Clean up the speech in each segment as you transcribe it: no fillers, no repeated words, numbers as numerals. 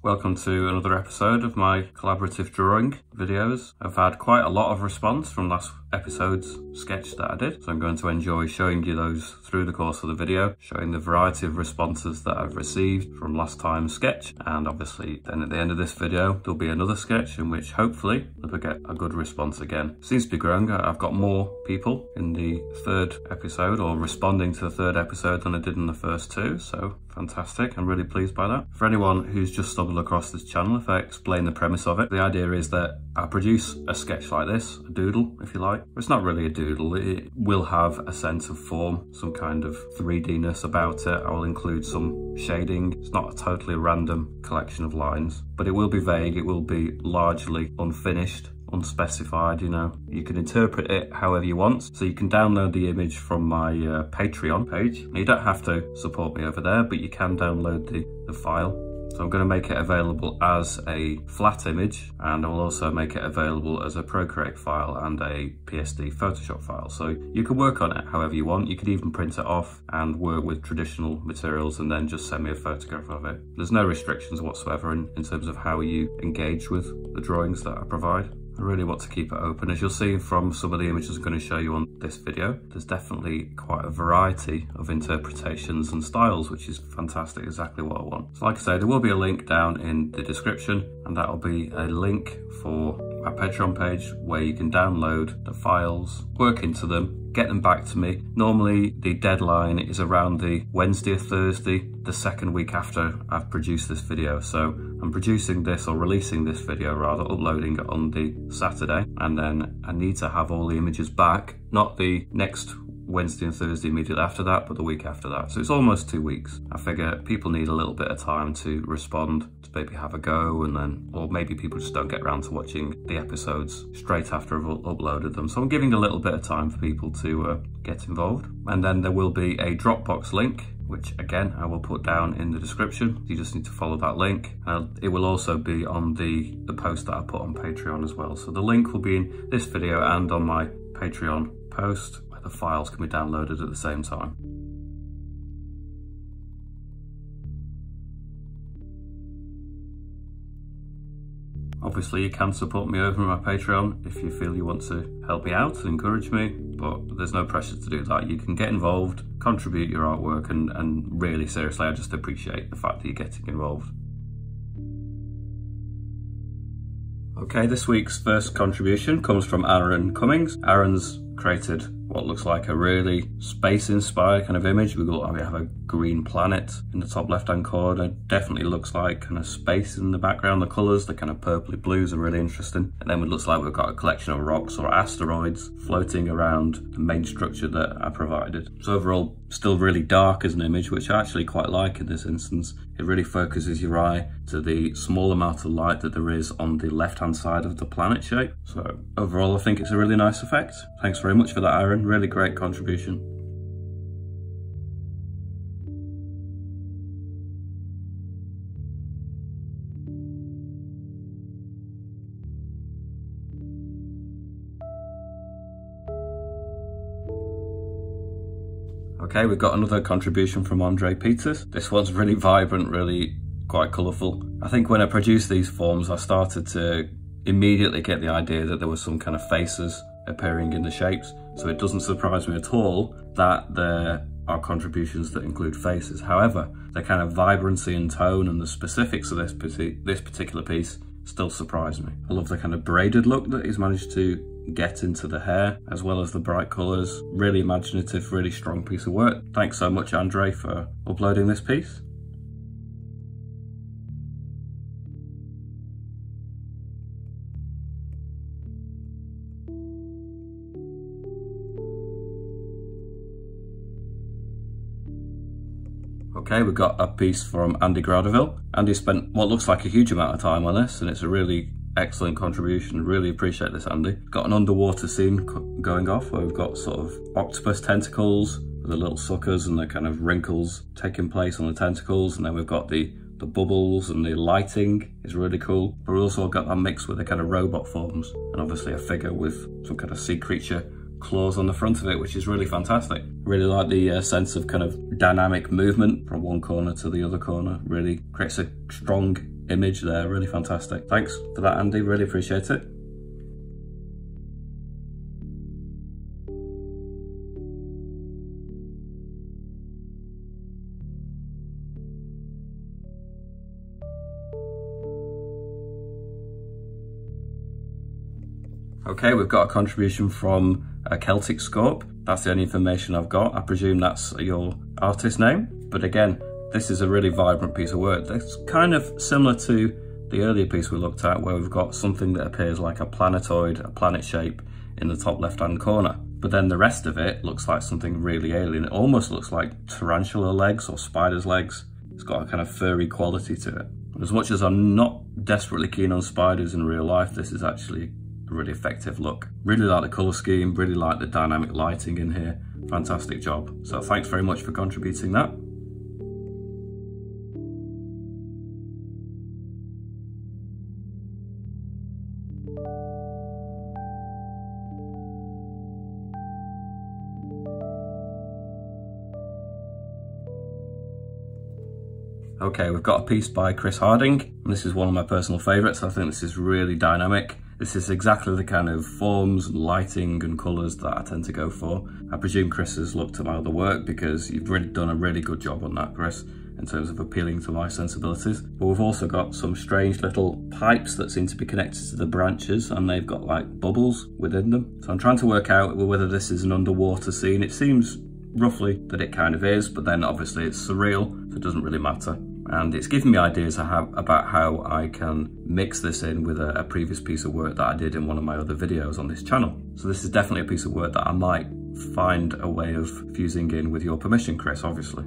Welcome to another episode of my collaborative drawing videos. I've had quite a lot of response from last episode's sketch that I did, so I'm going to enjoy showing you those through the course of the video, showing the variety of responses that I've received from last time's sketch, and obviously then at the end of this video there'll be another sketch in which hopefully we'll get a good response again. It seems to be growing. I've got more people in the third episode, or responding to the third episode, than I did in the first two, so fantastic. I'm really pleased by that. For anyone who's just stumbled across this channel, if I explain the premise of it, the idea is that I produce a sketch like this, a doodle if you like. It's not really a doodle, it will have a sense of form, some kind of 3D-ness about it. I will include some shading. It's not a totally random collection of lines, but it will be vague, it will be largely unfinished, unspecified, you know. You can interpret it however you want. So you can download the image from my Patreon page. You don't have to support me over there, but you can download the file. So I'm going to make it available as a flat image, and I'll also make it available as a Procreate file and a PSD Photoshop file. So you can work on it however you want. You could even print it off and work with traditional materials and then just send me a photograph of it. There's no restrictions whatsoever in terms of how you engage with the drawings that I provide. I really want to keep it open. As you'll see from some of the images I'm going to show you on this video, there's definitely quite a variety of interpretations and styles, which is fantastic, exactly what I want. So like I say, there will be a link down in the description, and that'll be a link for my Patreon page where you can download the files, work into them, get them back to me. Normally the deadline is around the Wednesday or Thursday, the second week after I've produced this video. So I'm producing this, or releasing this video rather, uploading it on the Saturday, and then I need to have all the images back, not the next Wednesday and Thursday immediately after that, but the week after that. So it's almost 2 weeks. I figure people need a little bit of time to respond, to maybe have a go, and then, or maybe people just don't get around to watching the episodes straight after I've uploaded them. So I'm giving a little bit of time for people to get involved. And then there will be a Dropbox link, which again I will put down in the description. You just need to follow that link. It will also be on the post that I put on Patreon as well. So the link will be in this video and on my Patreon post, where the files can be downloaded at the same time. Obviously you can support me over on my Patreon if you feel you want to help me out and encourage me, but there's no pressure to do that. You can get involved, contribute your artwork, and really seriously, I just appreciate the fact that you're getting involved. Okay, this week's first contribution comes from Erin Cummings. Erin's created what looks like a really space-inspired kind of image. We have a green planet in the top left-hand corner. Definitely looks like kind of space in the background. The colours, the kind of purpley blues, are really interesting. And then it looks like we've got a collection of rocks or asteroids floating around the main structure that I provided. So overall, still really dark as an image, which I actually quite like in this instance. It really focuses your eye to the small amount of light that there is on the left-hand side of the planet shape. So overall, I think it's a really nice effect. Thanks very much for that, Erin. Really great contribution. Okay, we've got another contribution from Andre Peters. This one's really vibrant, really quite colourful. I think when I produced these forms, I started to immediately get the idea that there was some kind of faces appearing in the shapes. So it doesn't surprise me at all that there are contributions that include faces. However, the kind of vibrancy and tone and the specifics of this particular piece still surprise me. I love the kind of braided look that he's managed to get into the hair, as well as the bright colours. Really imaginative, really strong piece of work. Thanks so much, Andre, for uploading this piece. Okay, we've got a piece from Andy Gradeville. Andy spent what looks like a huge amount of time on this, and it's a really excellent contribution. Really appreciate this, Andy. Got an underwater scene going off where we've got sort of octopus tentacles with the little suckers and the kind of wrinkles taking place on the tentacles, and then we've got the bubbles, and the lighting is really cool. But we've also got that mix with the kind of robot forms, and obviously a figure with some kind of sea creature claws on the front of it, which is really fantastic. Really like the sense of kind of dynamic movement from one corner to the other corner. Really creates a strong image there, really fantastic. Thanks for that, Andy, really appreciate it. Okay, we've got a contribution from Celtic Scope. That's the only information I've got. I presume that's your artist name. But again, this is a really vibrant piece of work. It's kind of similar to the earlier piece we looked at, where we've got something that appears like a planetoid, a planet shape in the top left-hand corner. But then the rest of it looks like something really alien. It almost looks like tarantula legs or spider's legs. It's got a kind of furry quality to it. As much as I'm not desperately keen on spiders in real life, this is actually a really effective look. Really like the colour scheme, really like the dynamic lighting in here. Fantastic job. So thanks very much for contributing that. Okay, we've got a piece by Chris Harding, and this is one of my personal favourites. I think this is really dynamic. This is exactly the kind of forms and lighting and colours that I tend to go for. I presume Chris has looked at my other work, because you've really done a really good job on that, Chris, in terms of appealing to my sensibilities. But we've also got some strange little pipes that seem to be connected to the branches, and they've got like bubbles within them. So I'm trying to work out whether this is an underwater scene. It seems roughly that it kind of is, but then obviously it's surreal, so it doesn't really matter. And it's given me ideas about how I can mix this in with a previous piece of work that I did in one of my other videos on this channel. So this is definitely a piece of work that I might find a way of fusing in with your permission, Chris, obviously.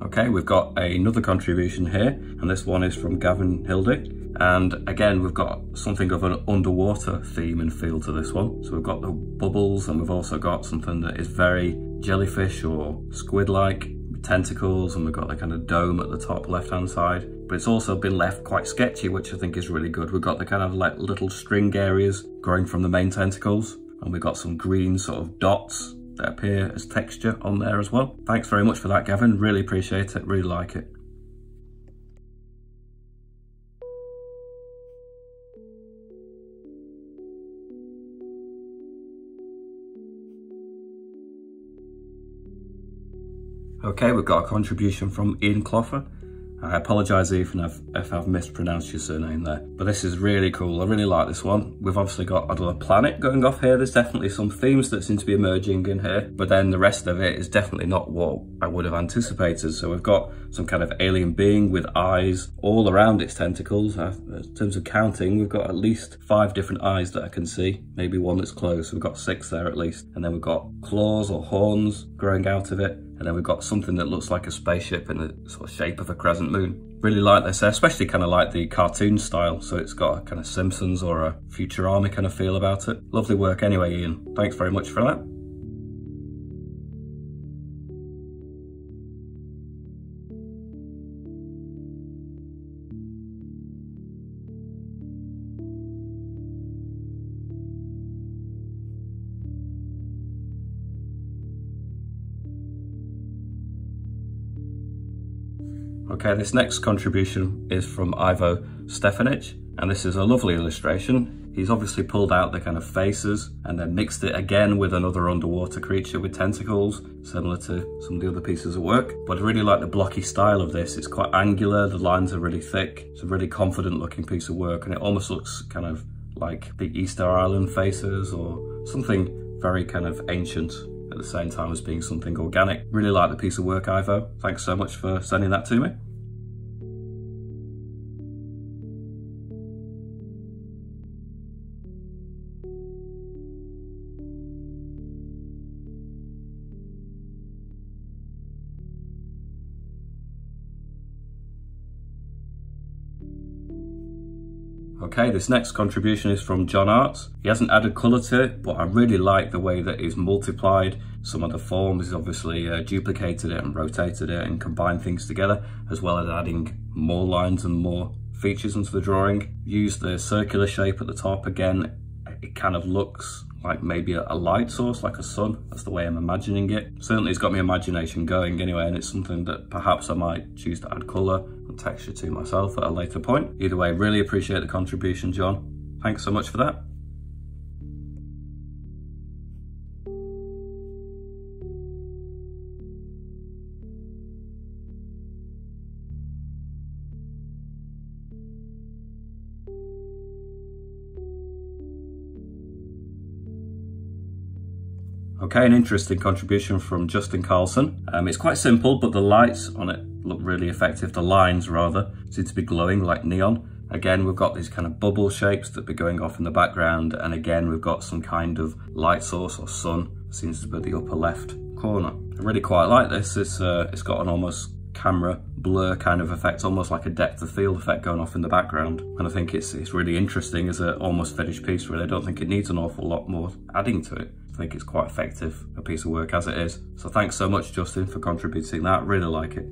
Okay, we've got another contribution here, and this one is from Gavin Hildy. And again, we've got something of an underwater theme and feel to this one. So we've got the bubbles, and we've also got something that is very jellyfish or squid-like, with tentacles, and we've got the kind of dome at the top left-hand side. But it's also been left quite sketchy, which I think is really good. We've got the kind of like little string areas growing from the main tentacles, and we've got some green sort of dots that appear as texture on there as well. Thanks very much for that, Gavin. Really appreciate it, really like it. Okay, we've got a contribution from Ian Cloffer. I apologise if I've mispronounced your surname there, but this is really cool. I really like this one. We've obviously got another planet going off here. There's definitely some themes that seem to be emerging in here, but then the rest of it is definitely not what I would have anticipated. So we've got some kind of alien being with eyes all around its tentacles. In terms of counting, we've got at least 5 different eyes that I can see, maybe one that's closed. So we've got 6 there at least. And then we've got claws or horns growing out of it. And then we've got something that looks like a spaceship in the sort of shape of a crescent moon. Really like this, especially kind of like the cartoon style. So it's got a kind of Simpsons or a Futurama kind of feel about it. Lovely work anyway, Ian. Thanks very much for that. Okay, this next contribution is from Ivo Stefan, and this is a lovely illustration. He's obviously pulled out the kind of faces and then mixed it again with another underwater creature with tentacles, similar to some of the other pieces of work. But I really like the blocky style of this. It's quite angular, the lines are really thick. It's a really confident looking piece of work, and it almost looks kind of like the Easter Island faces or something very kind of ancient at the same time as being something organic. Really like the piece of work, Ivo. Thanks so much for sending that to me. Okay, this next contribution is from Jon Artz. He hasn't added colour to it, but I really like the way that he's multiplied some of the forms. He's obviously duplicated it and rotated it and combined things together, as well as adding more lines and more features into the drawing. Use the circular shape at the top again. It kind of looks like maybe a light source, like a sun. That's the way I'm imagining it. Certainly it's got my imagination going anyway, and it's something that perhaps I might choose to add colour and texture to myself at a later point. Either way, really appreciate the contribution, Jon. Thanks so much for that. Okay, an interesting contribution from Justin Carlson. It's quite simple, but the lights on it look really effective. The lines, rather, seem to be glowing like neon. Again, we've got these kind of bubble shapes that be going off in the background. And again, we've got some kind of light source or sun. Seems to be the upper left corner. I really quite like this. It's got an almost camera blur kind of effect, almost like a depth of field effect going off in the background. And I think it's really interesting as an almost finished piece, really. I don't think it needs an awful lot more adding to it. I think it's quite effective, a piece of work as it is. So thanks so much, Justin, for contributing that. Really like it.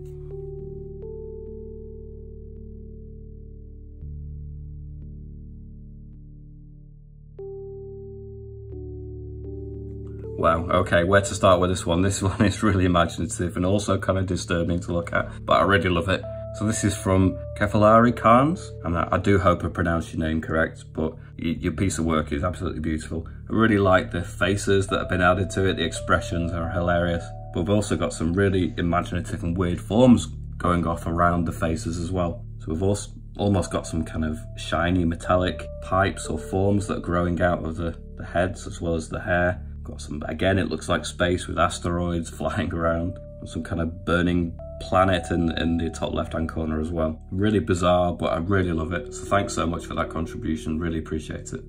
Wow, okay, where to start with this one? This one is really imaginative and also kind of disturbing to look at, but I really love it. So this is from capillarycones, and I do hope I pronounced your name correct, but your piece of work is absolutely beautiful. I really like the faces that have been added to it. The expressions are hilarious, but we've also got some really imaginative and weird forms going off around the faces as well. So we've also almost got some kind of shiny metallic pipes or forms that are growing out of the heads as well as the hair. Got some, again, it looks like space with asteroids flying around, and some kind of burning planet in the top left hand corner as well. Really bizarre, but I really love it. So thanks so much for that contribution, really appreciate it.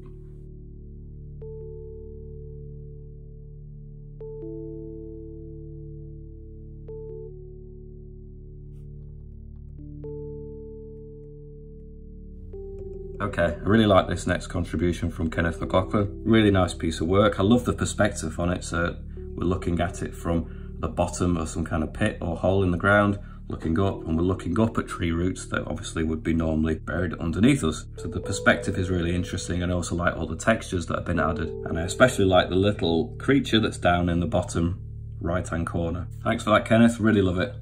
Okay, I really like this next contribution from Kenneth McLaughlin. Really nice piece of work. I love the perspective on it. So we're looking at it from the bottom of some kind of pit or hole in the ground, looking up, and we're looking up at tree roots that obviously would be normally buried underneath us. So the perspective is really interesting, and I also like all the textures that have been added. And I especially like the little creature that's down in the bottom right hand corner. Thanks for that, Kenneth, really love it.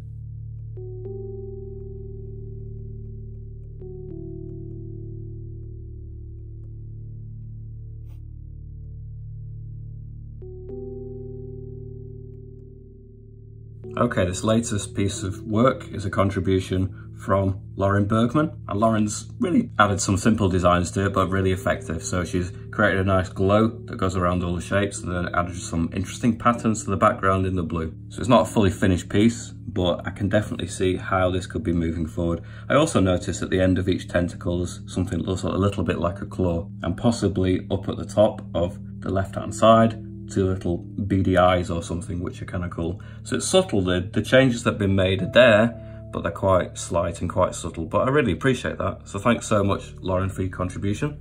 Okay, this latest piece of work is a contribution from Lauren Bergman, and Lauren's really added some simple designs to it, but really effective. So she's created a nice glow that goes around all the shapes, and then added some interesting patterns to the background in the blue. So it's not a fully finished piece, but I can definitely see how this could be moving forward. I also noticed at the end of each tentacle is something that looks a little bit like a claw, and possibly up at the top of the left-hand side, two little beady eyes or something, which are kind of cool. So it's subtle, the changes that have been made are there, but they're quite slight and quite subtle, but I really appreciate that. So thanks so much, Lauren, for your contribution.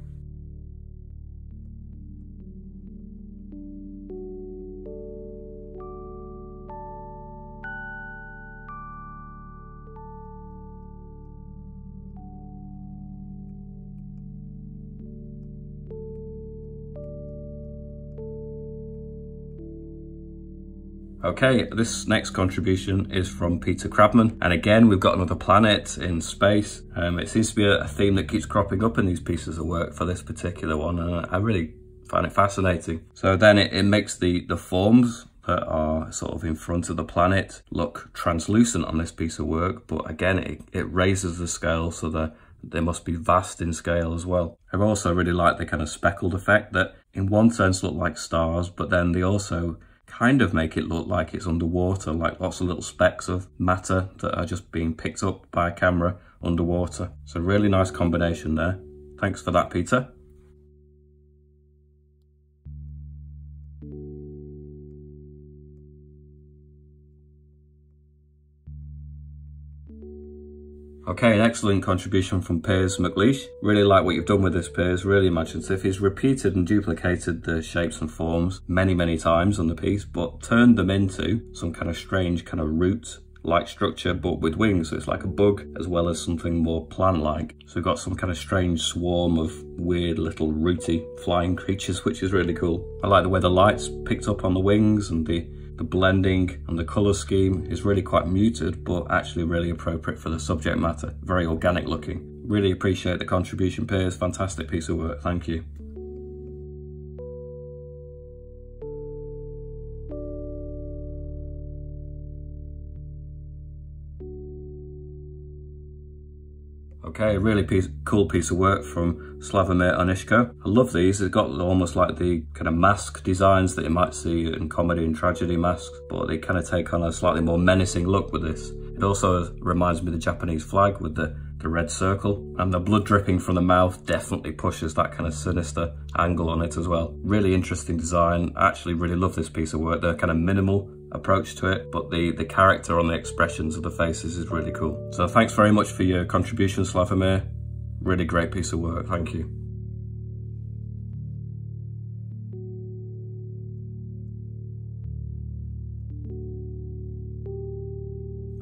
Okay, this next contribution is from Peter Crabman, and again we've got another planet in space. It seems to be a theme that keeps cropping up in these pieces of work for this particular one, and I really find it fascinating. So then it makes the forms that are sort of in front of the planet look translucent on this piece of work, but again it raises the scale so that they must be vast in scale as well. I also really like the kind of speckled effect that in one sense look like stars, but then they also kind of make it look like it's underwater, like lots of little specks of matter that are just being picked up by a camera underwater. So really nice combination there. Thanks for that, Peter. Okay, an excellent contribution from Piers McLeish. Really like what you've done with this, Piers, really imaginative. He's repeated and duplicated the shapes and forms many, many times on the piece, but turned them into some kind of strange kind of root bug-like structure, but with wings. So it's like a bug as well as something more plant-like. So we've got some kind of strange swarm of weird little rooty flying creatures, which is really cool. I like the way the light's picked up on the wings, and the blending and the colour scheme is really quite muted, but actually really appropriate for the subject matter. Very organic looking. Really appreciate the contribution, Piers. Fantastic piece of work, thank you. Okay, a really cool piece of work from Slavomir Onishko. I love these. It's got almost like the kind of mask designs that you might see in comedy and tragedy masks, but they kind of take on a slightly more menacing look with this. It also reminds me of the Japanese flag with the red circle, and the blood dripping from the mouth definitely pushes that kind of sinister angle on it as well. Really interesting design. I actually really love this piece of work. They're kind of minimal approach to it, but the character on the expressions of the faces is really cool. So thanks very much for your contribution, Slavomir. Really great piece of work, thank you.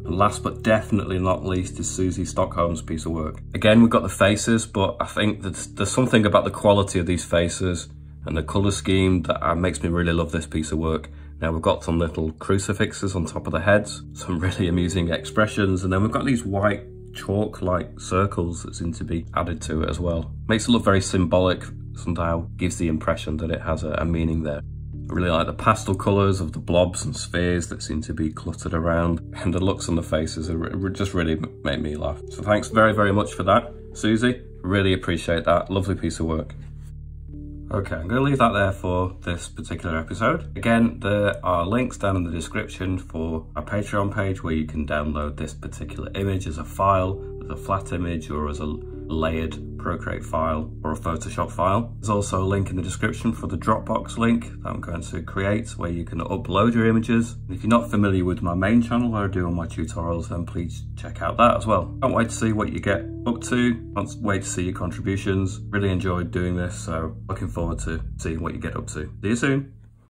And last but definitely not least is Susy Stockholm's piece of work. Again, we've got the faces, but I think that there's something about the quality of these faces and the colour scheme that makes me really love this piece of work. Now we've got some little crucifixes on top of the heads, some really amusing expressions, and then we've got these white chalk-like circles that seem to be added to it as well. Makes it look very symbolic, somehow gives the impression that it has a meaning there. I really like the pastel colours of the blobs and spheres that seem to be cluttered around, and the looks on the faces just really made me laugh. So thanks very, very much for that, Susy. Really appreciate that. Lovely piece of work. Okay, I'm going to leave that there for this particular episode. Again, there are links down in the description for our Patreon page where you can download this particular image as a file, as a flat image, or as a layered Procreate file or a Photoshop file. There's also a link in the description for the Dropbox link that I'm going to create where you can upload your images. And if you're not familiar with my main channel where I do all my tutorials, then please check out that as well. Can't wait to see what you get up to. Can't wait to see your contributions. Really enjoyed doing this, so looking forward to seeing what you get up to. See you soon.